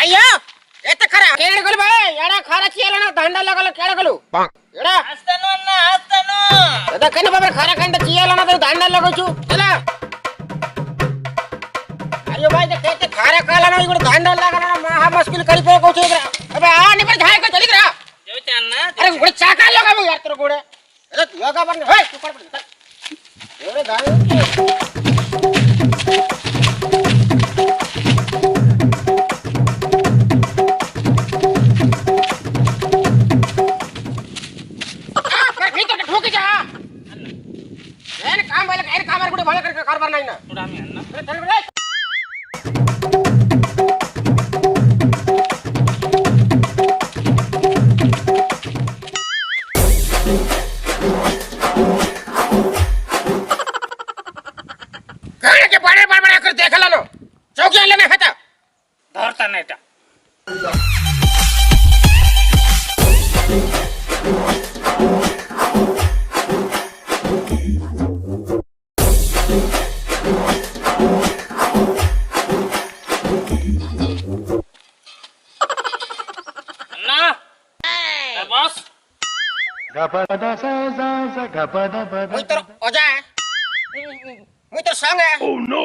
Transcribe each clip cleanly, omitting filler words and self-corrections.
ಅಯ್ಯೋ ಎತ್ತ ಖರ ಕೇಳಗಳು ಬಾ ಎಡ ಖರ ಚೀಲನ ದಂಡ ಲಗಲ ಕೇಳಗಳು ಎಡ ಹಸ್ತನು ಅಣ್ಣ ಹಸ್ತನು ಅದಕ್ಕನೆ ಬಾಬಾ ಖರ ಕಂಡ ಚೀಲನ ದಂಡ ಲಗಚು ಚಲ ಅಯ್ಯೋ ಬಾಯ್ ते ಖರ ಕಾಲನ ಇಗುಡು ದಂಡ ಲಗನ ಮಹಾ ಮುಶ್ಕಿಲ್ ಕಲಿಪೋ ಕೋಚು ಇದ್ರ ಅಬೆ ಆ ನಿಬರ ಧಾಯ को चलिद्रा ಜೈತೆ ಅಣ್ಣ अरे गुड़ चाका लगाबो यार तेरे गुड़े अरे योगा बन हे तू कर अरे दाई कारभार नाही ना थोडा आम्ही अण्णा चल रे के बड़े बड़ा कर देख लो चौकी लेने हटा धरता नाही टा अण्णा बॉस मुई तो ओजा मुई तो संग है ओह नो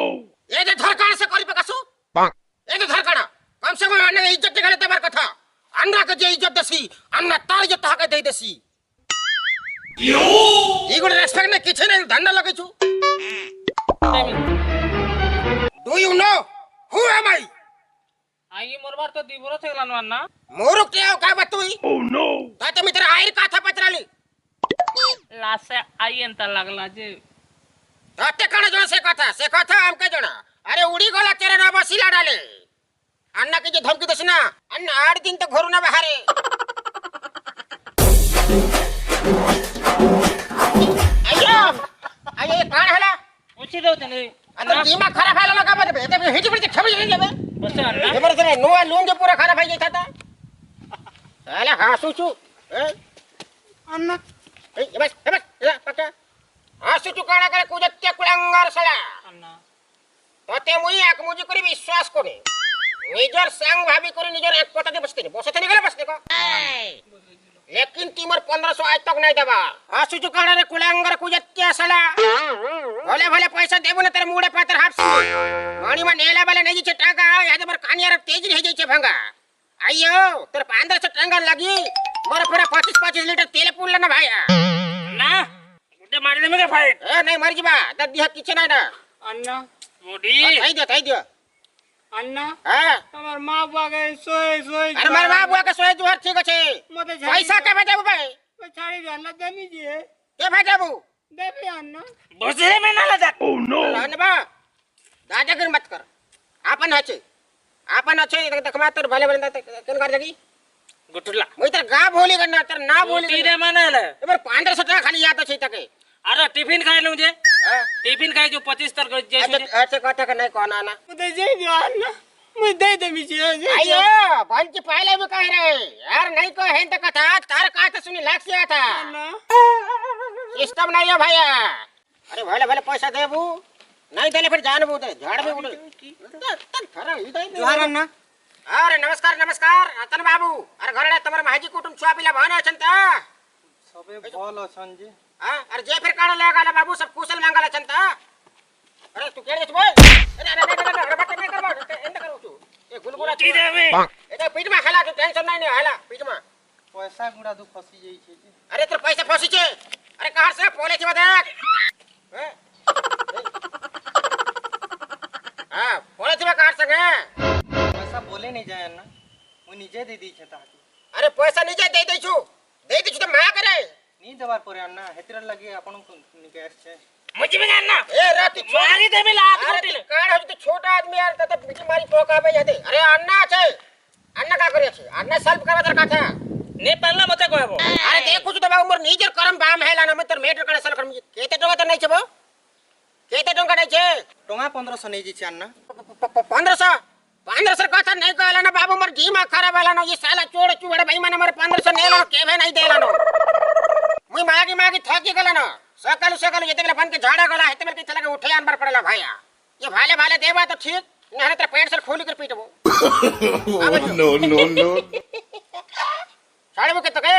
ये जे धरकाण से करी पकासु ये जे धरकाण कम से कम अन्ना इज्जत गले तबार कथा अन्ना के जे इज्जत दसी अन्ना तार इज्जत हाके दे देसी यो ई गुड रेस्पेक्ट ने किछ ने धंधा लगे छु do you know who am I I मोरबार तो दी बरो थेला नो अण्णा मोरुक ते का बतुई ओह नो ताते मित्र आयर कथा पचराली लासे आई अंत लागला जे ताते कण जो से कथा हमके जणा अरे उड़ी गला तेरे ना बसिला डाले अन्ना के जे धमकी दसना अन्ना 8 दिन तक घरू ना बाहरे अయ్యో अये कान हला उची देवते ने अंदर दिमाग खराब हैला लगा बे ते हिटी पड़ी खबी नहीं लेबे बस अण्णा जबर जरे नोआ लूंग जो पूरा खराब है जाता था अला हासुचू अण्णा ए बस पक्का हासुचू काणा करे कुजत्या कुळंगार सळा अण्णा तते मुई एक मुजी करी विश्वास कोनी निजर संग भाभी करी निजर एक पता दे बसते बसते नहीं गले बसते को लेकिन तीमर 1500 आज तक नहीं देबा हासुचू काणा रे कुळंगार कुजत्या सळा भले भले पैसा देबो ना तेरे मुडे पातर हापसी माणी में नेला वाला नहीं छे टाका यादे पर कानियार तेज नहीं जाई छे भांगा अयो तेरे 1500 टांगा लगी मोर पूरा 25 लीटर तेल पुरला ना भाई अण्णा उठे मार दे मगे फाइट ए नहीं मर जीबा दद्दी हा किछ नहीं ना अण्णा मोडी थाई दे अण्णा हां तमर मां बुआ के सोए अरे मार मां बुआ के सोए जुहर ठीक छे मते पैसा के भेजबू भाई छाड़ी जानला देनी जी के भेजबू देबे अण्णा बसे में ना लजा ओह नो अनबा दादागिरी मत कर आपन हचे देखमा तर भले भले केन कर जगी गुटुला मुई तर गा बोली गना तर ना बोली तीरे मानेले एबर 1500 टाका खाली याद छे तके अरे टिफिन खाई लूं जे टिफिन खाई जो 25 तर जैसे ऐसे कहता के नहीं कोना ना मुझे दे दो अण्णा मुझे दे दे मिजी अयो बंच पहले भी कह रहे यार नहीं को है त कथा तार का तो सुनी लाख से आता सिस्टम नहीं है भैया अरे भले भले पैसा देबू नहीं देले फिर जानबू तो झाड़ भी उड़ खरा ही दे जोहार अण्णा अरे नमस्कार रतन बाबू अरे घरडे तमर माजी कुटुंब छुआ पिला भान अछन त सबे भल अछन जे हां अरे जे फिर काण लगाला बाबू सब कुशल मांगल अछन त अरे तू केड़े छ बोल अरे बात नहीं करबो एंड करू तू ए गुलगुला ती देबे ए पीठ में हला तू टेंशन नहीं हला पीठ में पैसा गुड़ा दु फसी जाई छे अरे तेरे पैसा फसी छे अरे कहां से पोले छी बता हैं हां पोले छी कहां से पैसा बोले नहीं जाए अण्णा मु निजे दे दी छे ताकी अरे पैसा निजे दे छु तो माया करे नी देवार परे अण्णा हेतिर लगे आपन को निकेस छे मुझे में अण्णा ए रात मारी देबे लात अरे काण हो तो छोटा आदमी यार त बीच मारी पोकाबे यादे अरे अन्ना छे अन्ना का करे छे अन्ना सेल्फ करबा दर का था नेपाल ना मते कहबो अरे देखु तो बाबू मोर निजर करम बाम हैला ना मित्र मेटर कने सल करम केते टका त नहीं छबो केते टका नहीं छे टोंगा 1500 नहीं जी छे अण्णा 1500 कथा नहीं कहला ना बाबू मोर दिमाग खराब हैला ना ये साला चोड़ चुवड़ भाई माने मोर 1500 नेला केबे नहीं देला नो मुई मागी थकी गला ना सकाल सकाल ये तेला फन के झाड़ा गला हेते मेल के चला के उठे अनबर पड़ला भाईया ये भाले भाले देबा तो ठीक ना तेरा पैंट सर खोल कर पीटबो No, no, no. साड़ी वो कितना के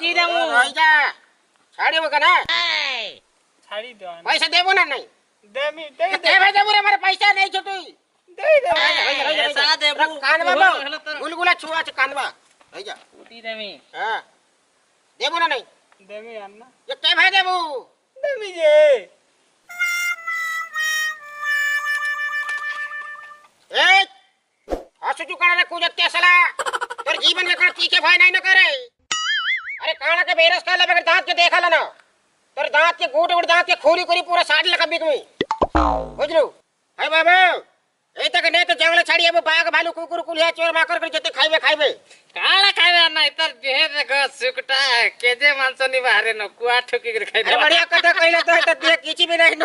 जी देमु रही जा साड़ी वो कना छाड़ी दो पैसा देबो ना नहीं देमी दे दे भाई देबो रे हमारे पैसा नहीं छोटू दे ऐसा देबु कानवा बा गुलगुला छुआ छ कानवा रही जा उठी देमी हां देबो ना नहीं देमी अन्ना ये के भाई देबो देमी जे ए हसु चुकाना कुजत्ते सला तोर जीवन में कण तीखे भाई नहीं न करे अरे काना के बेरस का ले बगैर दांत के देखा ला ना तोर दांत के गोट गोट दांत के खोली कोरी पूरा 60 लगा बिक में बुझलो हाय बाबू ए तक ने तो जंगल छाड़ी अब बाघ भालू कुकुर कुलिया चोर माकर कर जते खाइबे खाइबे काला खाइबे अन्ना इतर देह देखो सुकटा केजे मांस नि बाहरे न कुआ ठोकी कर खाइ अरे बढ़िया कथा कहले तो देख किछि भी नहीं न